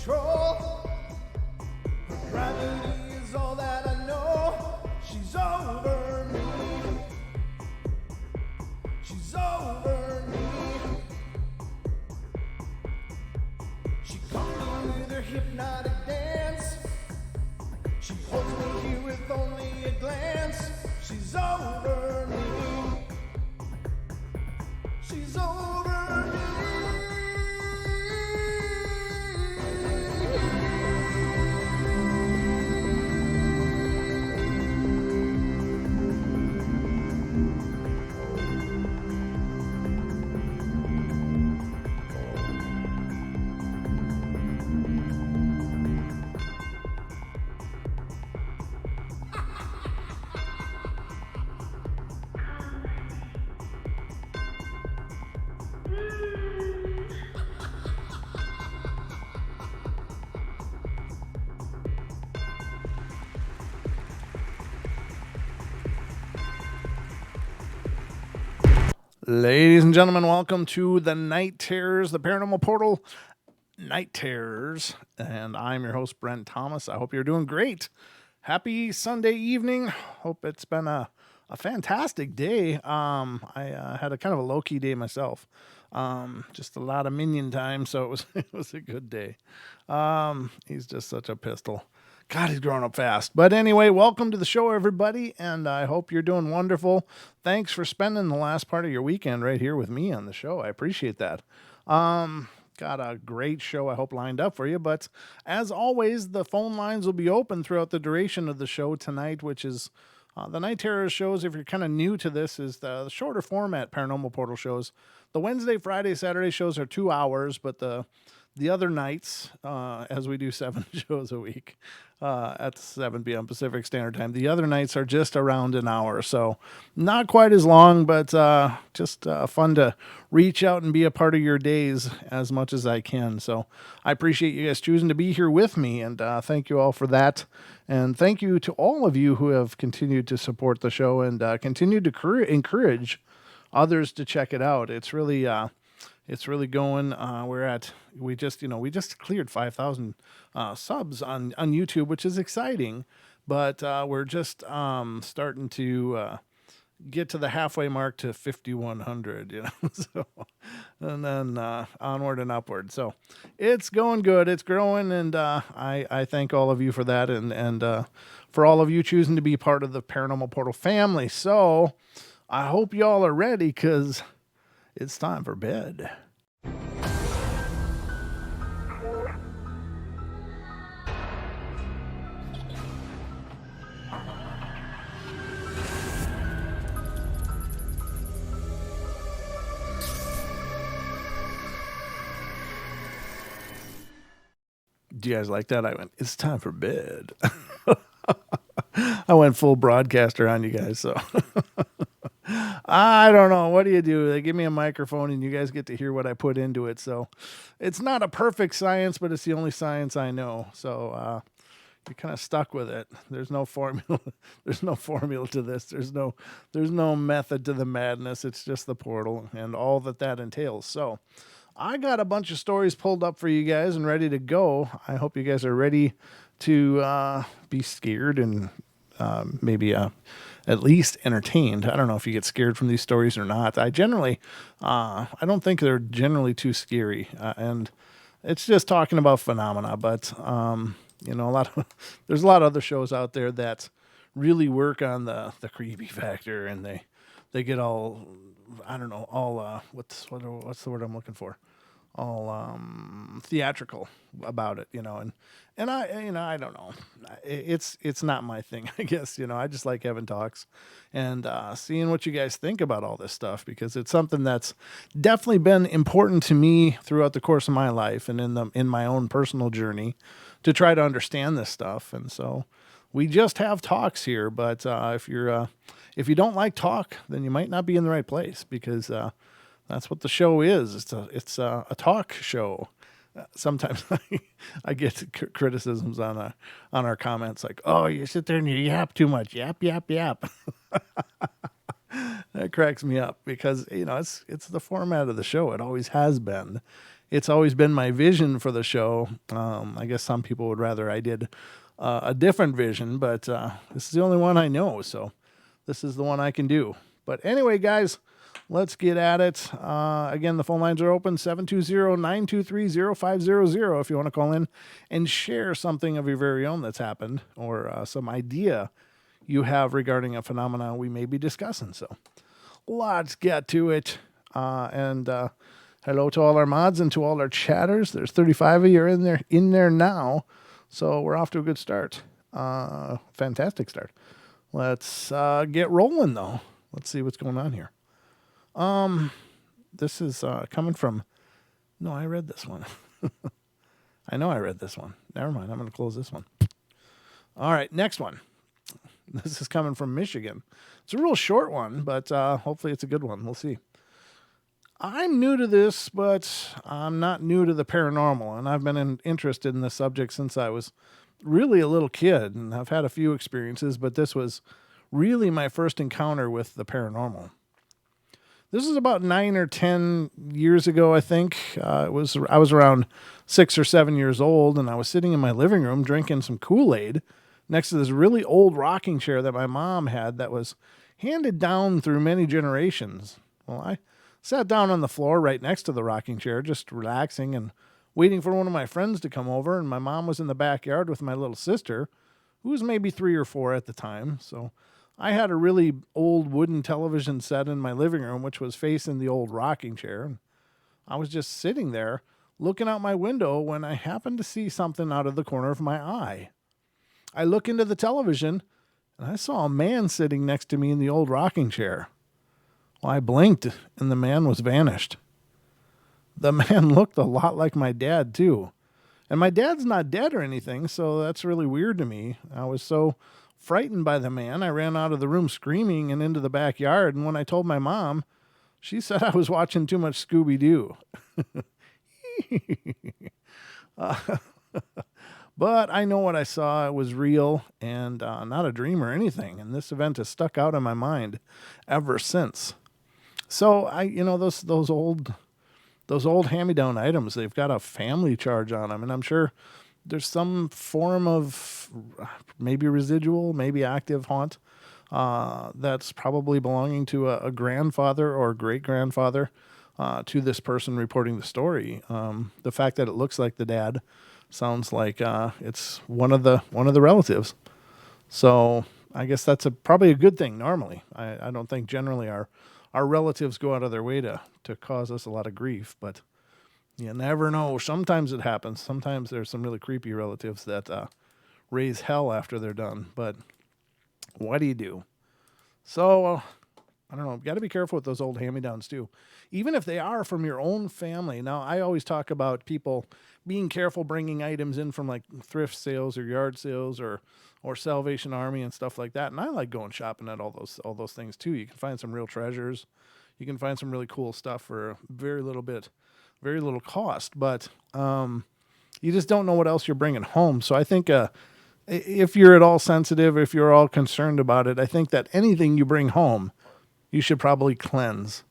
control. Her gravity is all that I know. She's over me. She's over me. She comes me with her hypnotic dance. She holds me here with only a glance. She's over me. She's over me. Ladies and gentlemen, welcome to the Night Terrors, the Paranormal Portal Night Terrors, and I'm your host, Brent Thomas. I hope you're doing great. Happy Sunday evening. Hope it's been a fantastic day. I had a kind of a low-key day myself. Just a lot of minion time, so it was a good day. He's just such a pistol. God, he's growing up fast. But anyway, welcome to the show, everybody, and I hope you're doing wonderful. Thanks for spending the last part of your weekend right here with me on the show. I appreciate that. Got a great show, I hope, lined up for you. But as always, the phone lines will be open throughout the duration of the show tonight, which is the Night Terror shows. If you're kind of new to this, is the shorter format Paranormal Portal shows. The Wednesday, Friday, Saturday shows are 2 hours, but the other nights, as we do 7 shows a week at 7 p.m. Pacific Standard Time, the other nights are just around an hour. So not quite as long, but just fun to reach out and be a part of your days as much as I can. So I appreciate you guys choosing to be here with me, and thank you all for that. And thank you to all of you who have continued to support the show and continue to encourage others to check it out. It's really going. We just cleared 5,000 subs on YouTube, which is exciting, but we're just starting to get to the halfway mark to 5,100, so, and then onward and upward. So it's going good. It's growing, and I thank all of you for that, and for all of you choosing to be part of the Paranormal Portal family. So I hope y'all are ready, because it's time for bed. Do you guys like that? I went, it's time for bed. I went full broadcaster on you guys, so I don't know. What do? They give me a microphone and you guys get to hear what I put into it. So it's not a perfect science, but it's the only science I know. So you're kind of stuck with it. There's no formula. There's no formula to this. There's no method to the madness. It's just the portal and all that entails. So I got a bunch of stories pulled up for you guys and ready to go. I hope you guys are ready to be scared and maybe at least entertained. I don't know if you get scared from these stories or not. I don't think they're generally too scary. And it's just talking about phenomena, but there's a lot of other shows out there that really work on the creepy factor, and they get all, I don't know, all what's the word I'm looking for? All theatrical about it, and I don't know. It's not my thing, I guess. I just like having talks and seeing what you guys think about all this stuff, because it's something that's definitely been important to me throughout the course of my life and in my own personal journey to try to understand this stuff. And so we just have talks here, but if you don't like talk, then you might not be in the right place, because that's what the show is. It's a talk show. Sometimes I get criticisms on our comments like, "Oh, you sit there and you yap too much, yap yap yap." That cracks me up, because it's the format of the show. It always has been, it's always been my vision for the show. I guess some people would rather I did a different vision, but this is the only one I know, so this is the one I can do. But anyway, guys, let's get at it. Again, the phone lines are open, 720-923-0500 if you want to call in and share something of your very own that's happened or some idea you have regarding a phenomenon we may be discussing. So let's get to it. And hello to all our mods and to all our chatters. There's 35 of you in there now. So we're off to a good start. Fantastic start. Let's get rolling, though. Let's see what's going on here. This is coming from... No, I read this one. I know I read this one. Never mind. I'm going to close this one. All right, next one. This is coming from Michigan. It's a real short one, but hopefully it's a good one. We'll see. I'm new to this, but I'm not new to the paranormal, and I've been interested in this subject since I was really a little kid, and I've had a few experiences, but this was really my first encounter with the paranormal. This is about 9 or 10 years ago, I think. I was around 6 or 7 years old, and I was sitting in my living room drinking some Kool-Aid next to this really old rocking chair that my mom had that was handed down through many generations. Well, I sat down on the floor right next to the rocking chair, just relaxing and waiting for one of my friends to come over, and my mom was in the backyard with my little sister, who was maybe 3 or 4 at the time. So I had a really old wooden television set in my living room, which was facing the old rocking chair. And I was just sitting there looking out my window when I happened to see something out of the corner of my eye. I look into the television, and I saw a man sitting next to me in the old rocking chair. Well, I blinked, and the man was vanished. The man looked a lot like my dad, too. And my dad's not dead or anything, so that's really weird to me. I was so frightened by the man, I ran out of the room screaming and into the backyard, and when I told my mom, she said I was watching too much Scooby-Doo. But I know what I saw. It was real and not a dream or anything. And this event has stuck out in my mind ever since. So those old hand-me-down items, they've got a family charge on them, and I'm sure there's some form of maybe residual, maybe active haunt that's probably belonging to a grandfather or great-grandfather to this person reporting the story. The fact that it looks like the dad sounds like it's one of the relatives. So I guess that's probably a good thing normally. I don't think generally our relatives go out of their way to cause us a lot of grief, but you never know. Sometimes it happens. Sometimes there's some really creepy relatives that raise hell after they're done, but what do you do? So I don't know. You got to be careful with those old hand-me-downs too, even if they are from your own family. Now, I always talk about people being careful bringing items in from like thrift sales or yard sales or Salvation Army and stuff like that. And I like going shopping at all those things too. You can find some real treasures. You can find some really cool stuff for very little cost. But you just don't know what else you're bringing home. So I think if you're at all sensitive, if you're all concerned about it, I think that anything you bring home, you should probably cleanse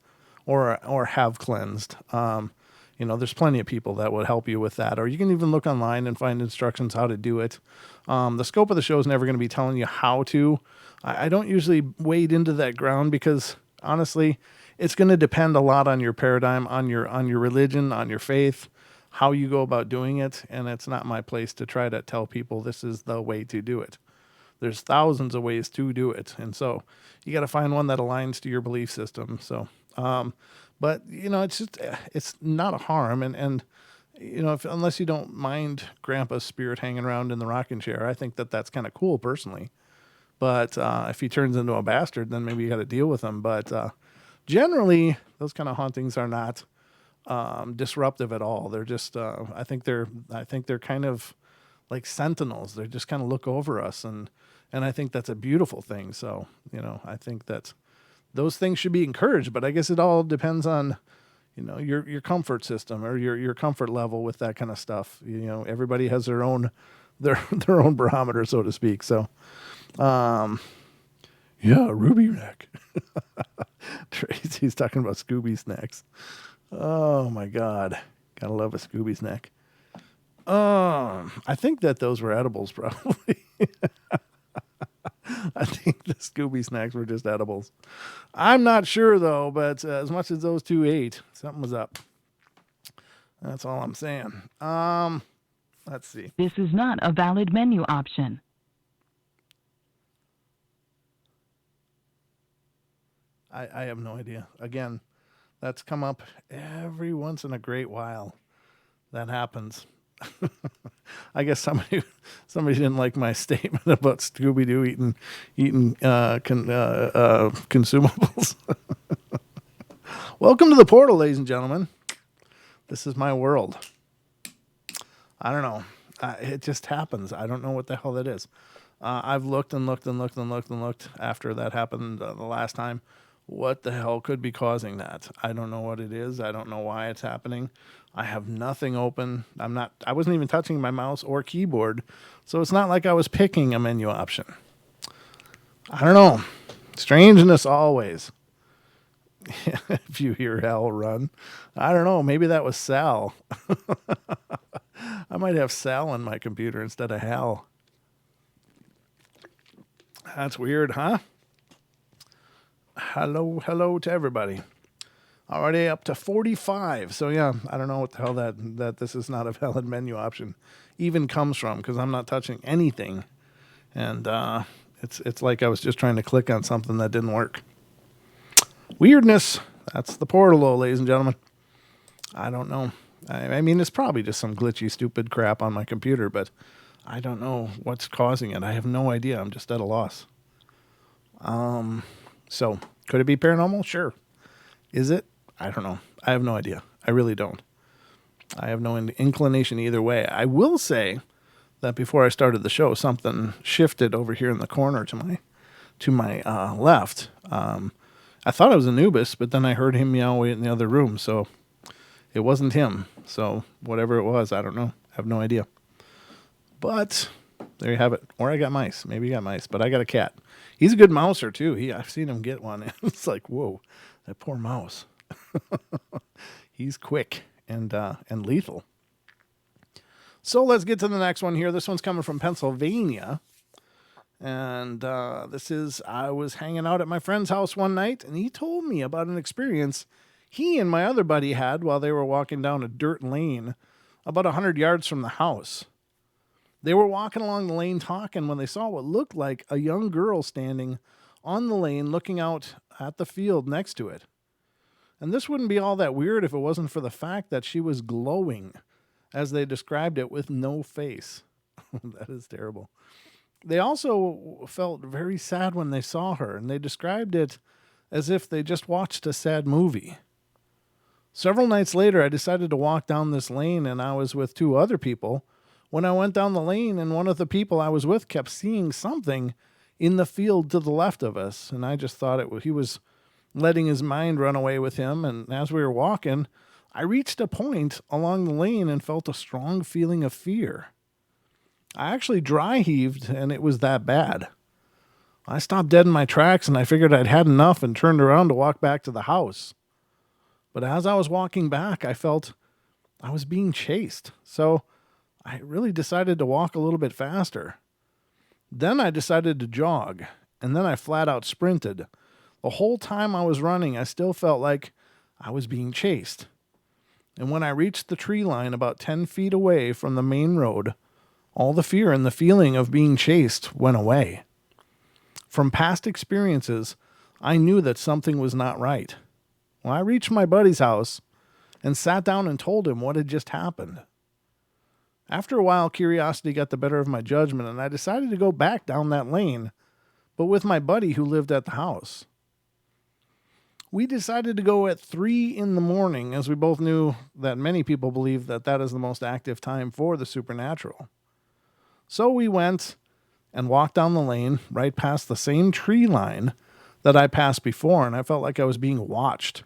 or have cleansed. There's plenty of people that would help you with that. Or you can even look online and find instructions how to do it. The scope of the show is never going to be telling you how to. I don't usually wade into that ground because, honestly, it's going to depend a lot on your paradigm, on your religion, on your faith, how you go about doing it. And it's not my place to try to tell people this is the way to do it. There's thousands of ways to do it. And so you got to find one that aligns to your belief system. So, but it's not a harm. And unless you don't mind Grandpa's spirit hanging around in the rocking chair, I think that's kind of cool personally. But, if he turns into a bastard, then maybe you got to deal with him. But, generally those kind of hauntings are not, disruptive at all. They're just, I think they're kind of like sentinels. They just kind of look over us, and I think that's a beautiful thing. So, I think that those things should be encouraged, but I guess it all depends on, your comfort system or your comfort level with that kind of stuff. Everybody has their own barometer, so to speak. So, Ruby Neck. Tracy's talking about Scooby snacks. Oh my God. Gotta love a Scooby snack. I think that those were edibles, probably. I think the Scooby snacks were just edibles. I'm not sure, though, but as much as those two ate, something was up. That's all I'm saying. Let's see. This is not a valid menu option. I have no idea. Again, that's come up every once in a great while. That happens. I guess somebody didn't like my statement about Scooby-Doo eating consumables. Welcome to the portal, ladies and gentlemen. This is my world. I don't know. It just happens. I don't know what the hell that is. I've looked and looked and looked and looked and looked after that happened the last time. What the hell could be causing that? I don't know what it is. I don't know why it's happening. I have nothing open. I wasn't even touching my mouse or keyboard. So it's not like I was picking a menu option. I don't know. Strangeness always. If you hear Hal run. I don't know. Maybe that was Sal. I might have Sal on my computer instead of Hal. That's weird, huh? Hello to everybody. Already up to 45. So yeah, I don't know what the hell that this is not a valid menu option even comes from, because I'm not touching anything. And it's like I was just trying to click on something that didn't work. Weirdness. That's the portal, though, ladies and gentlemen. I don't know. I mean, it's probably just some glitchy, stupid crap on my computer, but I don't know what's causing it. I have no idea. I'm just at a loss. So, could it be paranormal? Sure. Is it? I don't know. I have no idea. I really don't. I have no inclination either way. I will say that before I started the show, something shifted over here in the corner to my left. I thought it was Anubis, but then I heard him meow away in the other room, so it wasn't him. So whatever it was, I don't know. I have no idea. But there you have it. Or I got mice. Maybe you got mice, but I got a cat. He's a good mouser, too. I've seen him get one. It's like, whoa, that poor mouse. He's quick and lethal. So let's get to the next one here. This one's coming from Pennsylvania. And I was hanging out at my friend's house one night, and he told me about an experience he and my other buddy had while they were walking down a dirt lane about 100 yards from the house. They were walking along the lane talking when they saw what looked like a young girl standing on the lane looking out at the field next to it. And this wouldn't be all that weird if it wasn't for the fact that she was glowing, as they described it, with no face. That is terrible. They also felt very sad when they saw her, and they described it as if they just watched a sad movie. Several nights later, I decided to walk down this lane, and I was with two other people. When I went down the lane, and one of the people I was with kept seeing something in the field to the left of us, and I just thought he was letting his mind run away with him. And as we were walking, I reached a point along the lane and felt a strong feeling of fear. I actually dry heaved, and it was that bad. I stopped dead in my tracks, and I figured I'd had enough and turned around to walk back to the house. But as I was walking back, I felt I was being chased. So I really decided to walk a little bit faster. Then I decided to jog, and then I flat out sprinted. The whole time I was running, I still felt like I was being chased. And when I reached the tree line about 10 feet away from the main road, all the fear and the feeling of being chased went away. From past experiences, I knew that something was not right. Well, I reached my buddy's house and sat down and told him what had just happened. After a while, curiosity got the better of my judgment, and I decided to go back down that lane, but with my buddy who lived at the house. We decided to go at 3 a.m, as we both knew that many people believe that is the most active time for the supernatural. So we went and walked down the lane right past the same tree line that I passed before, and I felt like I was being watched.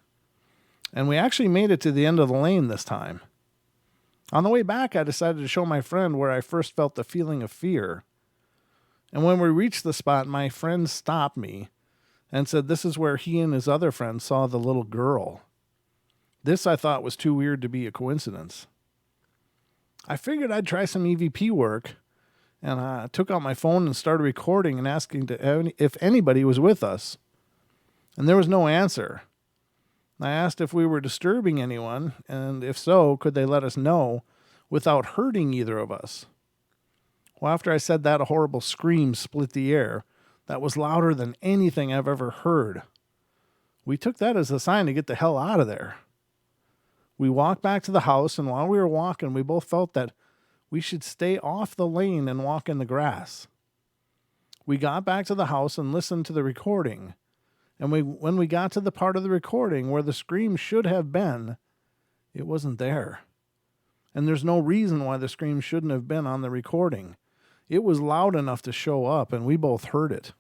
And we actually made it to the end of the lane this time. On the way back, I decided to show my friend where I first felt the feeling of fear. And when we reached the spot, my friend stopped me and said this is where he and his other friend saw the little girl. This I thought was too weird to be a coincidence. I figured I'd try some EVP work, and I took out my phone and started recording and asking if anybody was with us. And there was no answer. I asked if we were disturbing anyone, and if so, could they let us know without hurting either of us. Well, after I said that, a horrible scream split the air that was louder than anything I've ever heard. We took that as a sign to get the hell out of there. We walked back to the house, and while we were walking, we both felt that we should stay off the lane and walk in the grass. We got back to the house and listened to the recording. And when we got to the part of the recording where the scream should have been, it wasn't there. And there's no reason why the scream shouldn't have been on the recording. It was loud enough to show up, and we both heard it.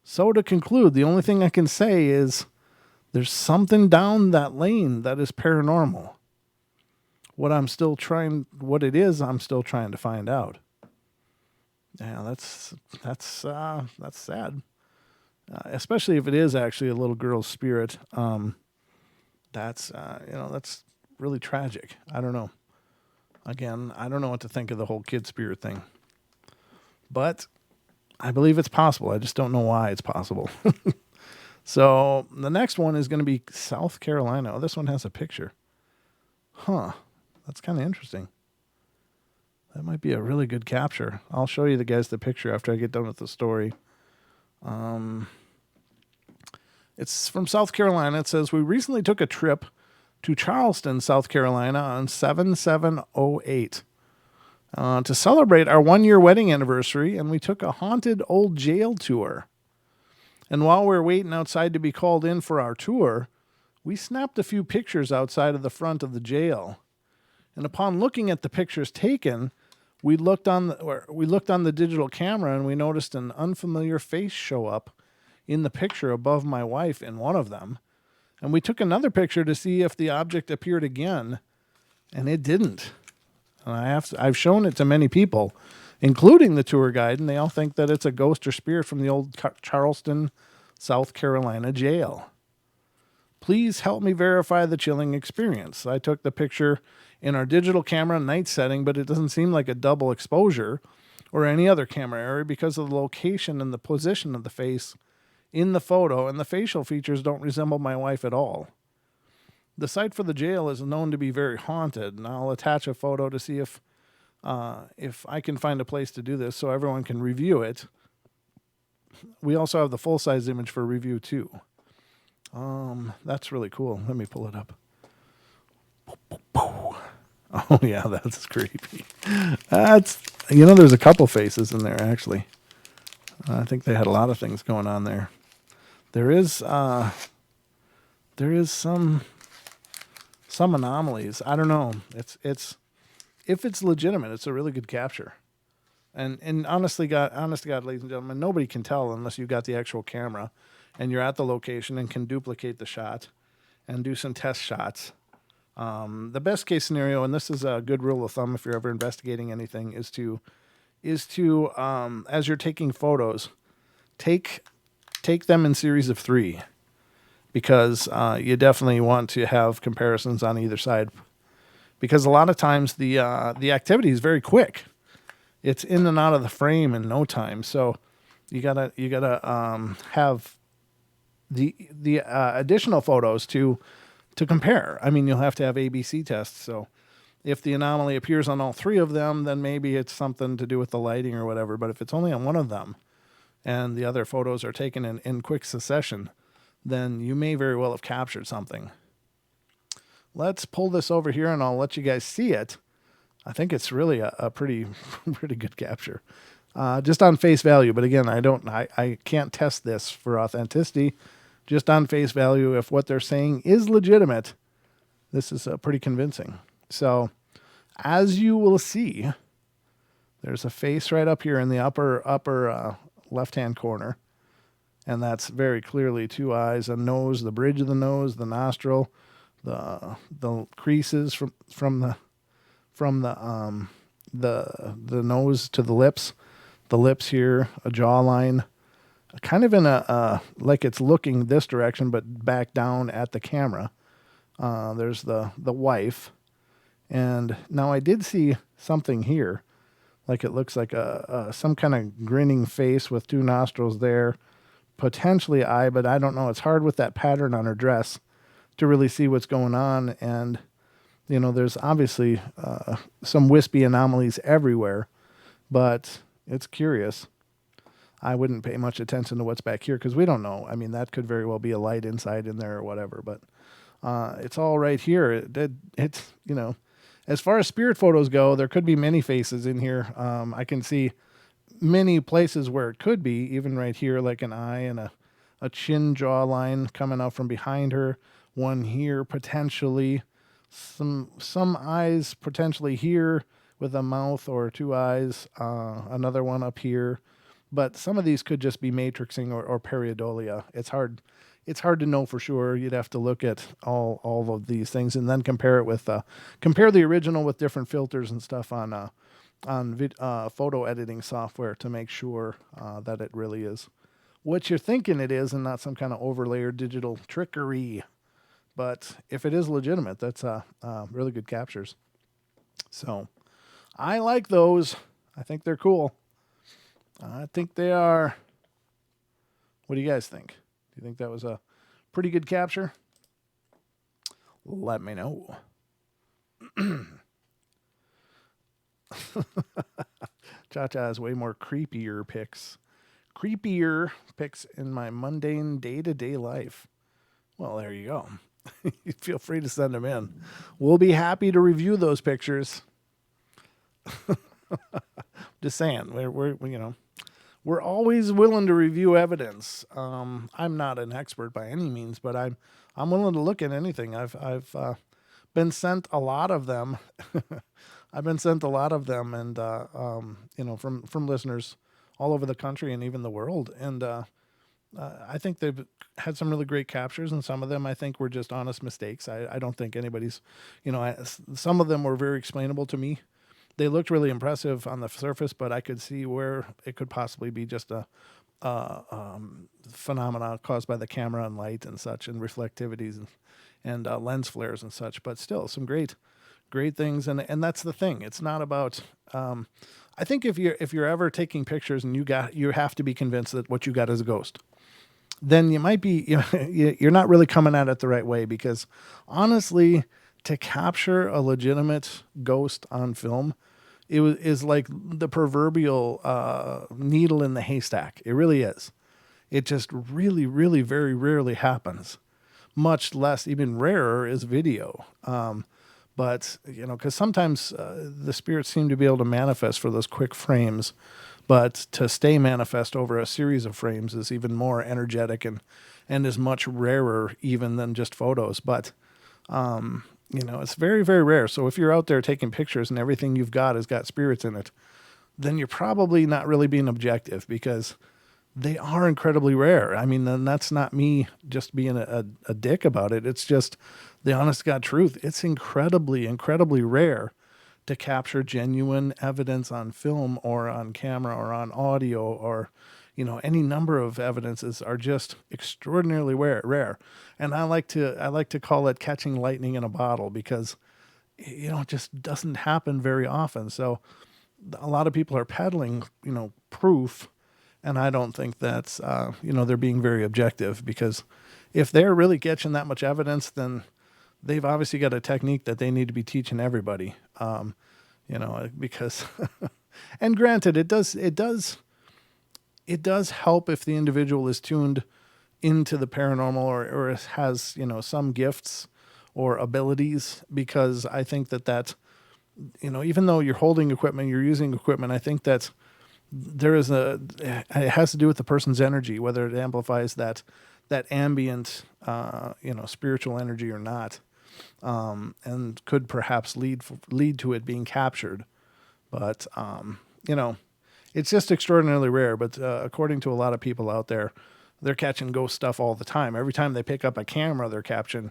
So to conclude, the only thing I can say is there's something down that lane that is paranormal. I'm still trying to find out. Yeah, that's sad. Especially if it is actually a little girl's spirit. That's really tragic. I don't know. Again, I don't know what to think of the whole kid spirit thing. But I believe it's possible. I just don't know why it's possible. So the next one is going to be South Carolina. Oh, this one has a picture. Huh. That's kind of interesting. That might be a really good capture. I'll show you the picture after I get done with the story. It's from South Carolina. It says, we recently took a trip to Charleston, South Carolina on 7708 to celebrate our 1-year wedding anniversary, and we took a haunted old jail tour. And while we were waiting outside to be called in for our tour, we snapped a few pictures outside of the front of the jail. And upon looking at the pictures taken, we looked on the digital camera and we noticed an unfamiliar face show up in the picture above my wife in one of them. And we took another picture to see if the object appeared again, and it didn't. And I've shown it to many people, including the tour guide, and they all think that it's a ghost or spirit from the old Charleston, South Carolina jail. Please help me verify the chilling experience. I took the picture in our digital camera night setting, but it doesn't seem like a double exposure or any other camera area because of the location and the position of the face in the photo, and the facial features don't resemble my wife at all. The site for the jail is known to be very haunted, and I'll attach a photo to see if I can find a place to do this so everyone can review it. We also have the full-size image for review too. That's really cool. Let me pull it up. Oh yeah, that's creepy. There's a couple faces in there actually. I think they had a lot of things going on there. There is some anomalies. I don't know. It's if it's legitimate, it's a really good capture. And honest to God, ladies and gentlemen, nobody can tell unless you've got the actual camera and you're at the location and can duplicate the shot and do some test shots. The best case scenario, and this is a good rule of thumb if you're ever investigating anything, is to as you're taking photos, take them in series of 3, because you definitely want to have comparisons on either side, because a lot of times the activity is very quick. It's in and out of the frame in no time. So you gotta have the additional photos to compare. I mean, you'll have to have ABC tests. So if the anomaly appears on all 3 of them, then maybe it's something to do with the lighting or whatever. But if it's only on one of them and the other photos are taken in quick succession, then you may very well have captured something. Let's pull this over here and I'll let you guys see it. I think it's really a pretty good capture. Just on face value. But again, I can't test this for authenticity. Just on face value, if what they're saying is legitimate, this is pretty convincing. So, as you will see, there's a face right up here in the upper left-hand corner, and that's very clearly 2 eyes, a nose, the bridge of the nose, the nostril, the creases from the nose to the lips here, a jawline, kind of in a like it's looking this direction, but back down at the camera. There's the wife. And now I did see something here. Like it looks like some kind of grinning face with two nostrils there. Potentially eye, but I don't know. It's hard with that pattern on her dress to really see what's going on. And, there's obviously some wispy anomalies everywhere, but it's curious. I wouldn't pay much attention to what's back here because we don't know. I mean, that could very well be a light inside in there or whatever, but it's all right here. It's, as far as spirit photos go, there could be many faces in here. I can see many places where it could be, even right here, like an eye and a chin jawline coming out from behind her. One here, potentially. Some eyes potentially here with a mouth or two eyes. Another one up here. But some of these could just be matrixing or pareidolia. It's hard to know for sure. You'd have to look at all of these things and then compare it with compare the original with different filters and stuff on photo editing software to make sure that it really is what you're thinking it is and not some kind of overlayer digital trickery. But if it is legitimate, that's really good captures. So I like those. I think they're cool. I think they are. What do you guys think? Do you think that was a pretty good capture? Let me know. Cha-Cha has way more creepier pics in my mundane day-to-day life. Well, there you go. Feel free to send them in. We'll be happy to review those pictures. Just saying, we're always willing to review evidence. I'm not an expert by any means, but I'm willing to look at anything. I've been sent a lot of them. I've been sent a lot of them, and from listeners all over the country and even the world. And I think they've had some really great captures, and some of them I think were just honest mistakes. I don't think anybody's, some of them were very explainable to me. They looked really impressive on the surface, but I could see where it could possibly be just a phenomena caused by the camera and light and such, and reflectivities and lens flares and such. But still, some great things, and that's the thing. It's not about. I think if you're ever taking pictures and you have to be convinced that what you got is a ghost, then you might be you're not really coming at it the right way, because honestly, to capture a legitimate ghost on film, is like the proverbial needle in the haystack. It really is. It just really, really very rarely happens. Much less, even rarer, is video. But, because sometimes the spirits seem to be able to manifest for those quick frames, but to stay manifest over a series of frames is even more energetic and is much rarer even than just photos. But, it's very, very rare. So if you're out there taking pictures and everything you've got has got spirits in it, then you're probably not really being objective, because they are incredibly rare. I mean, then that's not me just being a dick about it. It's just the honest to God truth. It's incredibly, incredibly rare to capture genuine evidence on film or on camera or on audio, or, any number of evidences are just extraordinarily rare. And I like to call it catching lightning in a bottle, because, it just doesn't happen very often. So a lot of people are peddling, proof. And I don't think that's, they're being very objective, because if they're really catching that much evidence, then they've obviously got a technique that they need to be teaching everybody, because, and granted, it does help if the individual is tuned into the paranormal or has, some gifts or abilities, because I think that, even though you're holding equipment, you're using equipment, I think that it has to do with the person's energy, whether it amplifies that ambient, spiritual energy or not, and could perhaps lead to it being captured. But, it's just extraordinarily rare. But according to a lot of people out there, they're catching ghost stuff all the time. Every time they pick up a camera, they're capturing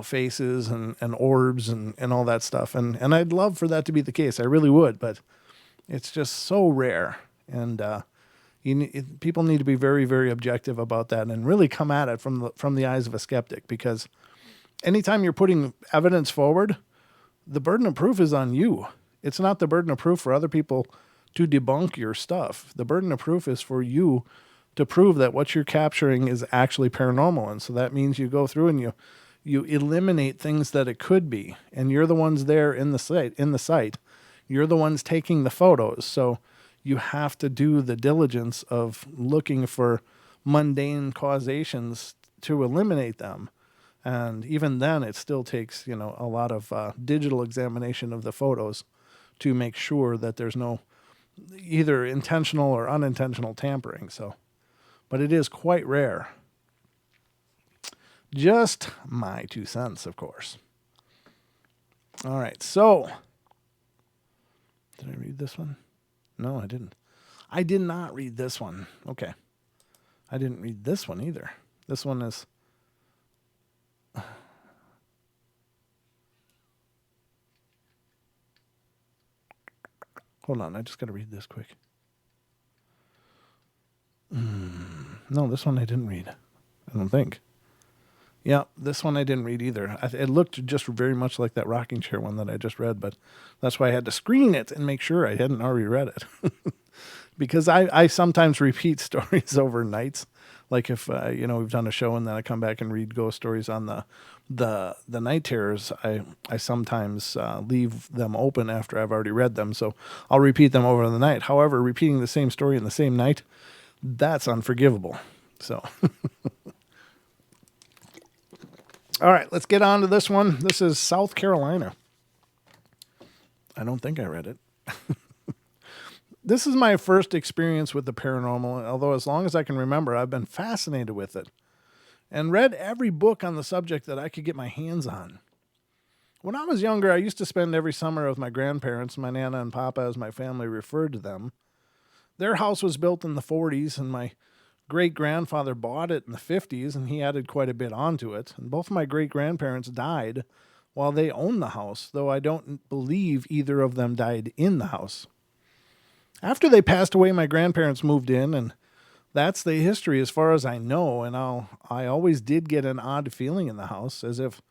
faces and orbs and all that stuff. And I'd love for that to be the case. I really would, but it's just so rare. And people need to be very, very objective about that and really come at it from the eyes of a skeptic, because anytime you're putting evidence forward, the burden of proof is on you. It's not the burden of proof for other people to debunk your stuff. The burden of proof is for you to prove that what you're capturing is actually paranormal. And so that means you go through and you eliminate things that it could be. And you're the ones there in the site. You're the ones taking the photos. So you have to do the diligence of looking for mundane causations to eliminate them. And even then, it still takes, a lot of digital examination of the photos to make sure that there's no either intentional or unintentional tampering. So, but it is quite rare. Just my 2 cents, of course. All right, so did I read this one? No, I didn't. I did not read this one. Okay. I didn't read this one either. This one is... Hold on, I just got to read this quick. No, this one I didn't read. I don't think. Yeah, this one I didn't read either. It looked just very much like that rocking chair one that I just read, but that's why I had to screen it and make sure I hadn't already read it. Because I sometimes repeat stories over nights. Like if, we've done a show and then I come back and read ghost stories on the night terrors, I sometimes leave them open after I've already read them. So I'll repeat them over the night. However, repeating the same story in the same night, that's unforgivable. So... All right, let's get on to this one. This is South Carolina. I don't think I read it. This is my first experience with the paranormal, although as long as I can remember, I've been fascinated with it and read every book on the subject that I could get my hands on. When I was younger, I used to spend every summer with my grandparents, my Nana and Papa, as my family referred to them. Their house was built in the 40s, and my great-grandfather bought it in the 50s, and he added quite a bit onto it. And both of my great-grandparents died while they owned the house, though I don't believe either of them died in the house. After they passed away, my grandparents moved in, and that's the history as far as I know. And I always did get an odd feeling in the house, as if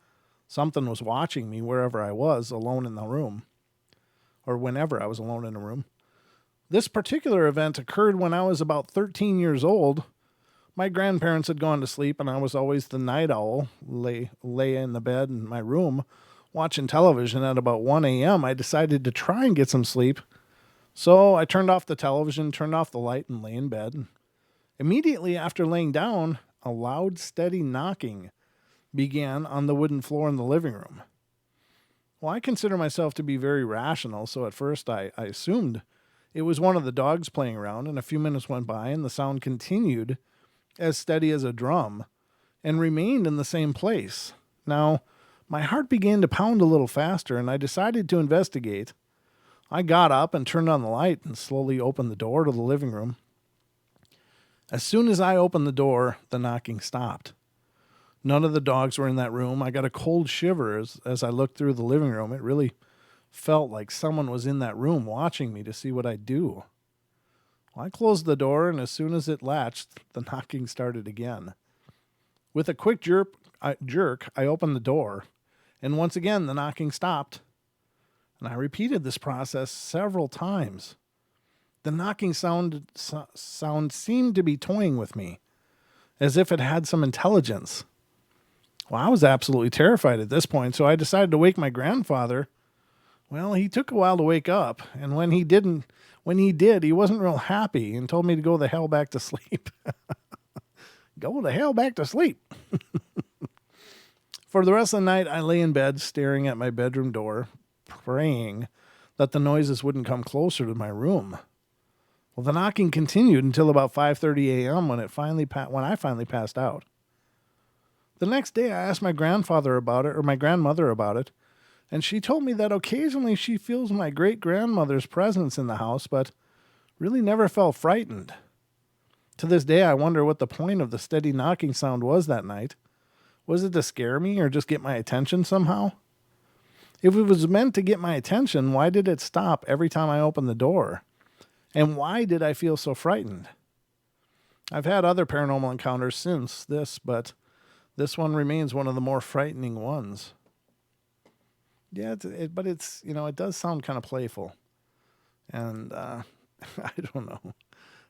something was watching me wherever I was alone in the room, or whenever I was alone in a room. This particular event occurred when I was about 13 years old. My grandparents had gone to sleep, and I was always the night owl, lay in the bed in my room watching television. At about 1 a.m., I decided to try and get some sleep. So I turned off the television, turned off the light, and lay in bed. Immediately after laying down, a loud, steady knocking began on the wooden floor in the living room. Well, I consider myself to be very rational, so at first I assumed it was one of the dogs playing around, and a few minutes went by, and the sound continued as steady as a drum and remained in the same place. Now, my heart began to pound a little faster, and I decided to investigate. I got up and turned on the light and slowly opened the door to the living room. As soon as I opened the door, the knocking stopped. None of the dogs were in that room. I got a cold shiver as I looked through the living room. It really felt like someone was in that room watching me to see what I'd do. Well, I closed the door, and as soon as it latched, the knocking started again. With a quick jerk, I opened the door, and once again the knocking stopped. And I repeated this process several times. The knocking sound seemed to be toying with me, as if it had some intelligence. Well, I was absolutely terrified at this point, so I decided to wake my grandfather. Well, he took a while to wake up, and when he did, he wasn't real happy and told me to go the hell back to sleep. Go the hell back to sleep. For the rest of the night, I lay in bed staring at my bedroom door, praying that the noises wouldn't come closer to my room. Well, the knocking continued until about 5:30 a.m. when I finally passed out. The next day, I asked my grandmother about it, and she told me that occasionally she feels my great-grandmother's presence in the house, but really never felt frightened. To this day, I wonder what the point of the steady knocking sound was that night. Was it to scare me or just get my attention somehow? If it was meant to get my attention, why did it stop every time I opened the door? And why did I feel so frightened? I've had other paranormal encounters since this, but This one remains one of the more frightening ones. Yeah, but it's, it does sound kind of playful. And I don't know.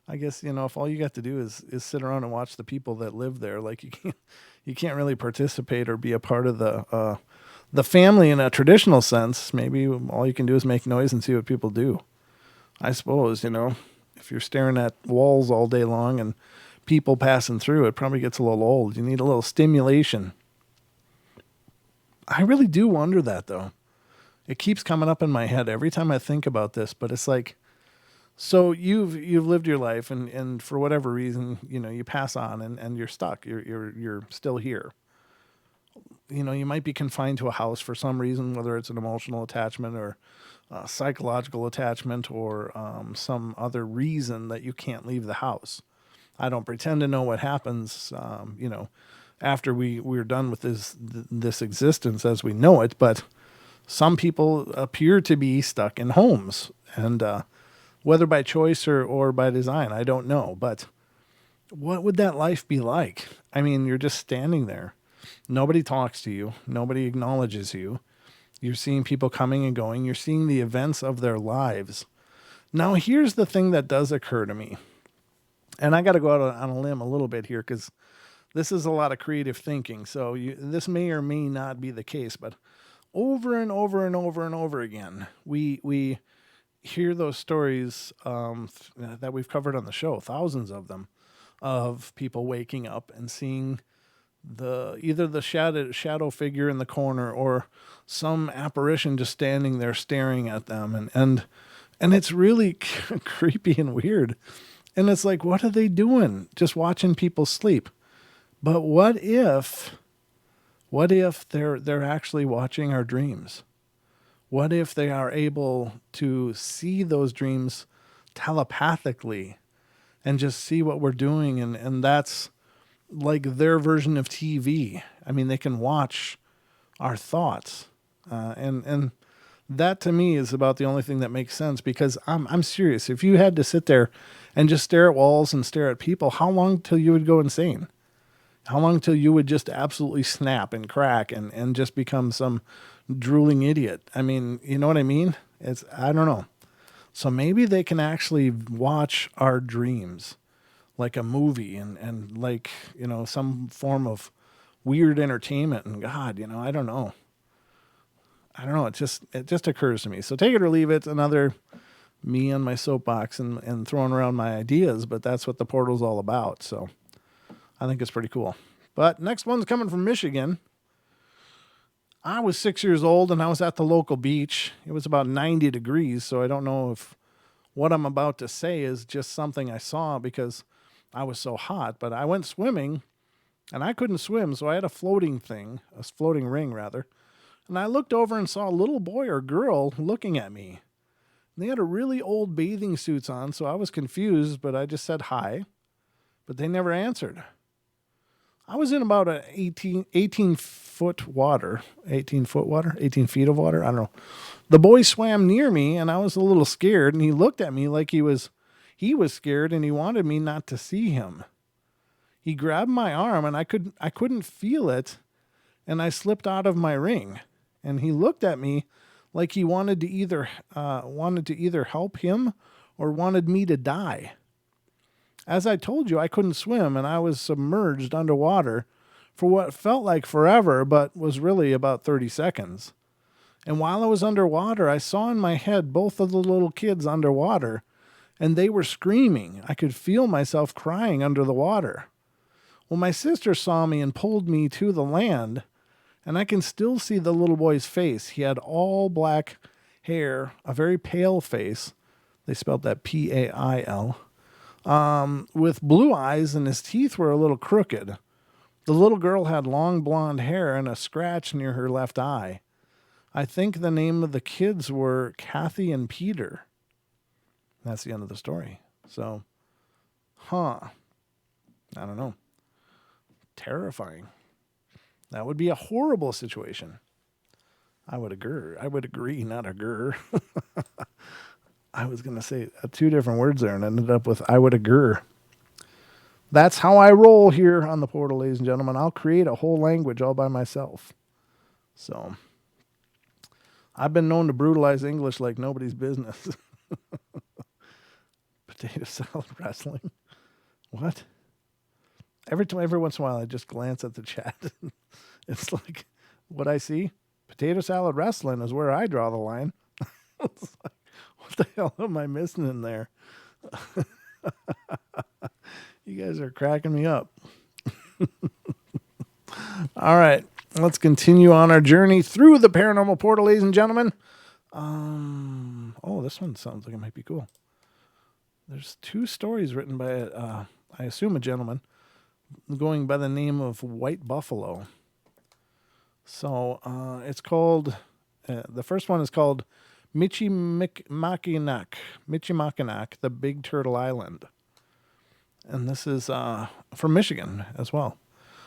I guess, if all you got to do is sit around and watch the people that live there, like you can't really participate or be a part of the family in a traditional sense. Maybe all you can do is make noise and see what people do. I suppose, if you're staring at walls all day long and people passing through, it probably gets a little old. You need a little stimulation. I really do wonder that, though. It keeps coming up in my head every time I think about this, but it's like, so you've lived your life and for whatever reason, you pass on and you're stuck. You're still here. You might be confined to a house for some reason, whether it's an emotional attachment or psychological attachment or some other reason that you can't leave the house. I don't pretend to know what happens, after we're done with this existence as we know it, but some people appear to be stuck in homes, and whether by choice or by design, I don't know. But what would that life be like? I mean, you're just standing there. Nobody talks to you. Nobody acknowledges you. You're seeing people coming and going. You're seeing the events of their lives. Now, here's the thing that does occur to me. And I got to go out on a limb a little bit here because this is a lot of creative thinking. So this may or may not be the case, but over and over and over and over again, we hear those stories that we've covered on the show, thousands of them, of people waking up and seeing either the shadow figure in the corner or some apparition just standing there staring at them, and it's really creepy and weird. And it's like, what are they doing? Just watching people sleep. But what if they're actually watching our dreams? What if they are able to see those dreams telepathically and just see what we're doing? And that's like their version of TV. I mean, they can watch our thoughts. And that to me is about the only thing that makes sense, because I'm serious. If you had to sit there and just stare at walls and stare at people, how long till you would go insane? How long till you would just absolutely snap and crack and just become some drooling idiot? I mean, you know what I mean? I don't know. So maybe they can actually watch our dreams like a movie and like, some form of weird entertainment. And God, I don't know. It just occurs to me. So take it or leave it. Another me on my soapbox and throwing around my ideas, but that's what the portal's all about. So I think it's pretty cool. But next one's coming from Michigan. I was 6 years old and I was at the local beach. It was about 90 degrees, so I don't know if what I'm about to say is just something I saw because I was so hot, but I went swimming and I couldn't swim, so I had a floating ring rather. And I looked over and saw a little boy or girl looking at me. They had a really old bathing suits on, so I was confused, but I just said hi. But they never answered. I was in about 18 feet of water. I don't know. The boy swam near me, and I was a little scared, and he looked at me like he was scared, and he wanted me not to see him. He grabbed my arm, and I couldn't feel it, and I slipped out of my ring. And he looked at me like he wanted to either help him or wanted me to die. As I told you, I couldn't swim, and I was submerged underwater for what felt like forever, but was really about 30 seconds. And while I was underwater, I saw in my head both of the little kids underwater, and they were screaming. I could feel myself crying under the water. Well, my sister saw me and pulled me to the land, and I can still see the little boy's face. He had all black hair, a very pale face. They spelled that P-A-I-L. With blue eyes, and his teeth were a little crooked. The little girl had long blonde hair and a scratch near her left eye. I think the name of the kids were Kathy and Peter. That's the end of the story. So, I don't know. Terrifying. That would be a horrible situation. I would agree, not agree. I was going to say two different words there and ended up with I would agree. That's how I roll here on the portal, ladies and gentlemen. I'll create a whole language all by myself. So I've been known to brutalize English like nobody's business. Potato salad wrestling. What? Every once in a while, I just glance at the chat. It's like, what I see? Potato salad wrestling is where I draw the line. It's like, what the hell am I missing in there? You guys are cracking me up. All right, let's continue on our journey through the paranormal portal, ladies and gentlemen. Oh, this one sounds like it might be cool. There's 2 stories written by, I assume, a gentleman going by the name of White Buffalo. So it's called, the first one is called Mackinac, the Big Turtle Island. And this is from Michigan as well.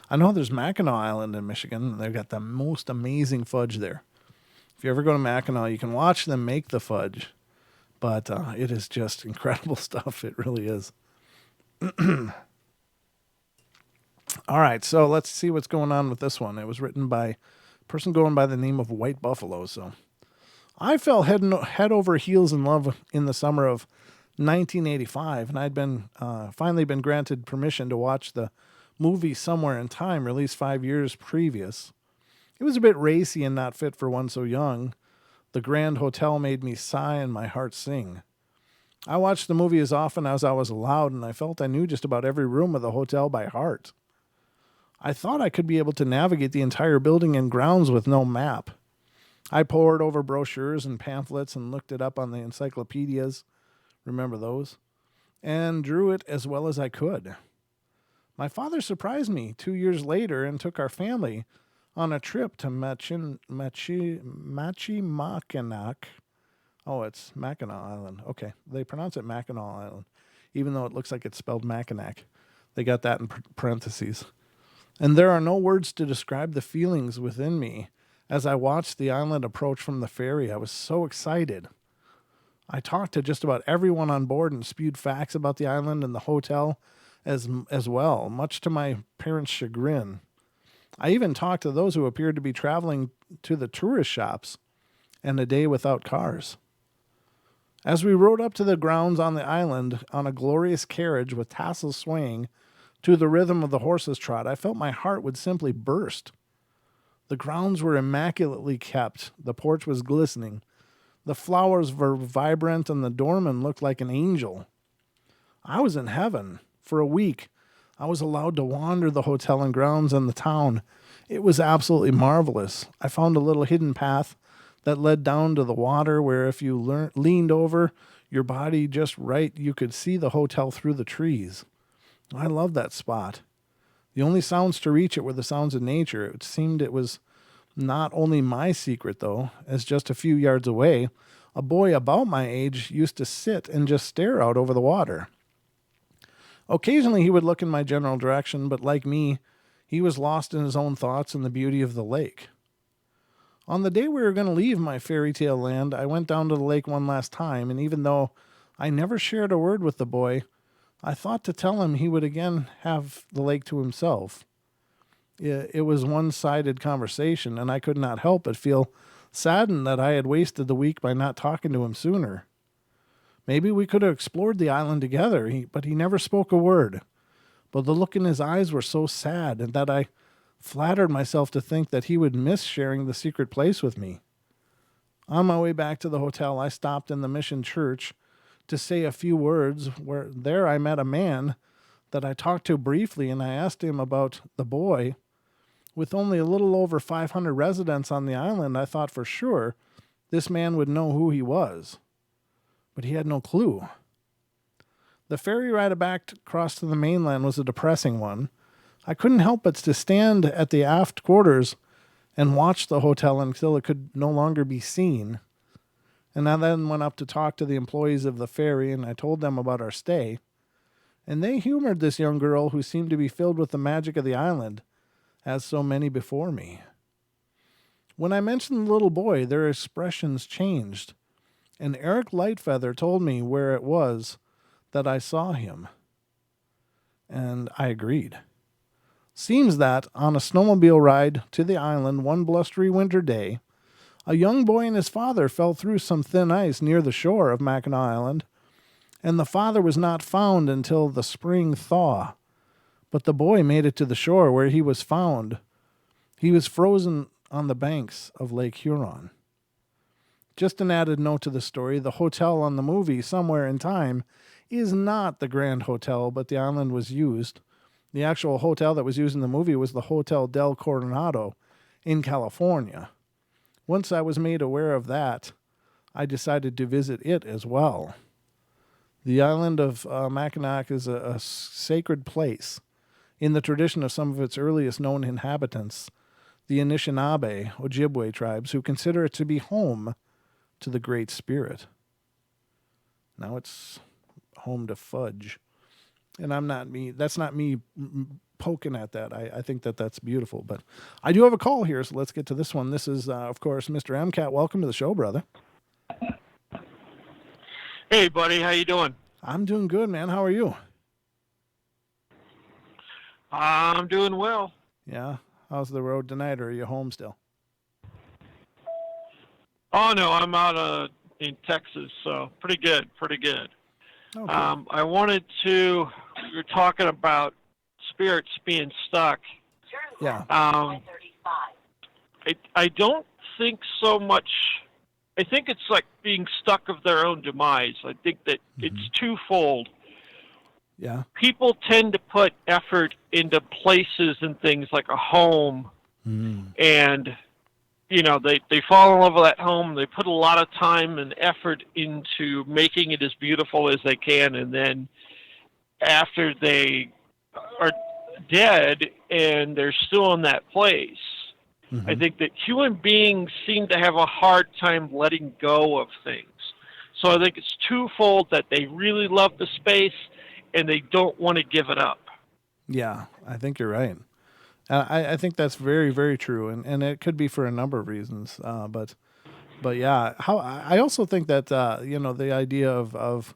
I know there's Mackinac Island in Michigan. They've got the most amazing fudge there. If you ever go to Mackinac, you can watch them make the fudge. But it is just incredible stuff. It really is. All right, so let's see what's going on with this one. It was written by a person going by the name of White Buffalo. So I fell head over heels in love in the summer of 1985, and I'd been finally been granted permission to watch the movie Somewhere in Time, released 5 years previous. It was a bit racy and not fit for one so young. The Grand Hotel made me sigh and my heart sing. I watched the movie as often as I was allowed, and I felt I knew just about every room of the hotel by heart. I thought I could be able to navigate the entire building and grounds with no map. I pored over brochures and pamphlets and looked it up on the encyclopedias. Remember those? And drew it as well as I could. My father surprised me 2 years later and took our family on a trip to Mackinac. Oh, it's Mackinac Island. Okay, they pronounce it Mackinac Island, even though it looks like it's spelled Mackinac. They got that in parentheses. And there are no words to describe the feelings within me as I watched the island approach from the ferry. I was so excited. I talked to just about everyone on board and spewed facts about the island and the hotel as well, much to my parents' chagrin. I even talked to those who appeared to be traveling to the tourist shops and a day without cars. As we rode up to the grounds on the island on a glorious carriage with tassels swaying to the rhythm of the horse's trot, I felt my heart would simply burst. The grounds were immaculately kept. The porch was glistening. The flowers were vibrant, and the doorman looked like an angel. I was in heaven. For a week, I was allowed to wander the hotel and grounds and the town. It was absolutely marvelous. I found a little hidden path that led down to the water where if you leaned over your body just right, you could see the hotel through the trees. I loved that spot. The only sounds to reach it were the sounds of nature. It seemed it was not only my secret, though, as just a few yards away, a boy about my age used to sit and just stare out over the water. Occasionally he would look in my general direction, but like me, he was lost in his own thoughts and the beauty of the lake. On the day we were going to leave my fairy tale land, I went down to the lake one last time, and even though I never shared a word with the boy, I thought to tell him he would again have the lake to himself. It was one-sided conversation, and I could not help but feel saddened that I had wasted the week by not talking to him sooner. Maybe we could have explored the island together, but he never spoke a word. But the look in his eyes were so sad, and that I flattered myself to think that he would miss sharing the secret place with me. On my way back to the hotel, I stopped in the mission church to say a few words. There I met a man that I talked to briefly, and I asked him about the boy. With only a little over 500 residents on the island, I thought for sure this man would know who he was. But he had no clue. The ferry ride back across to the mainland was a depressing one. I couldn't help but to stand at the aft quarters and watch the hotel until it could no longer be seen. And I then went up to talk to the employees of the ferry, and I told them about our stay. And they humored this young girl who seemed to be filled with the magic of the island, as so many before me. When I mentioned the little boy, their expressions changed, and Eric Lightfeather told me where it was that I saw him. And I agreed. Seems that on a snowmobile ride to the island one blustery winter day, a young boy and his father fell through some thin ice near the shore of Mackinac Island, and the father was not found until the spring thaw. But the boy made it to the shore where he was found. He was frozen on the banks of Lake Huron. Just an added note to the story, the hotel on the movie, Somewhere in Time, is not the Grand Hotel, but the island was used. The actual hotel that was used in the movie was the Hotel del Coronado in California. Once I was made aware of that, I decided to visit it as well. The island of Mackinac is a sacred place in the tradition of some of its earliest known inhabitants, the Anishinaabe, Ojibwe tribes, who consider it to be home to the Great Spirit. Now it's home to fudge. And that's not me poking at that. I think that that's beautiful. But I do have a call here, so let's get to this one. This is, of course, Mr. MCAT. Welcome to the show, brother. Hey, buddy. How you doing? I'm doing good, man. How are you? I'm doing well. Yeah? How's the road tonight, or are you home still? Oh, no, I'm out in Texas, so pretty good. Okay. I wanted to, we were talking about spirits being stuck. Yeah. I don't think so much, I think it's like being stuck of their own demise. I think that it's twofold. Yeah. People tend to put effort into places and things like a home, and you know, they fall in love with that home. They put a lot of time and effort into making it as beautiful as they can, and then after they are dead and they're still in that place, I think that human beings seem to have a hard time letting go of things. So I think it's twofold, that they really love the space and they don't want to give it up. Yeah, I think you're right. I think that's very, very true, and it could be for a number of reasons. But yeah, I also think that the idea of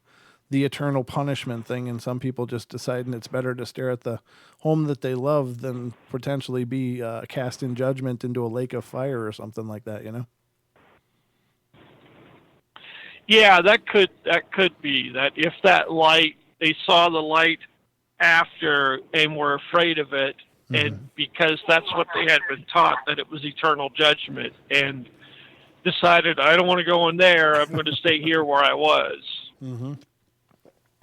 the eternal punishment thing, and some people just deciding it's better to stare at the home that they love than potentially be cast in judgment into a lake of fire or something like that. You know? Yeah, that could be that. If that light, they saw the light after and were afraid of it, and because that's what they had been taught, that it was eternal judgment, and decided, I don't want to go in there, I'm going to stay here where I was.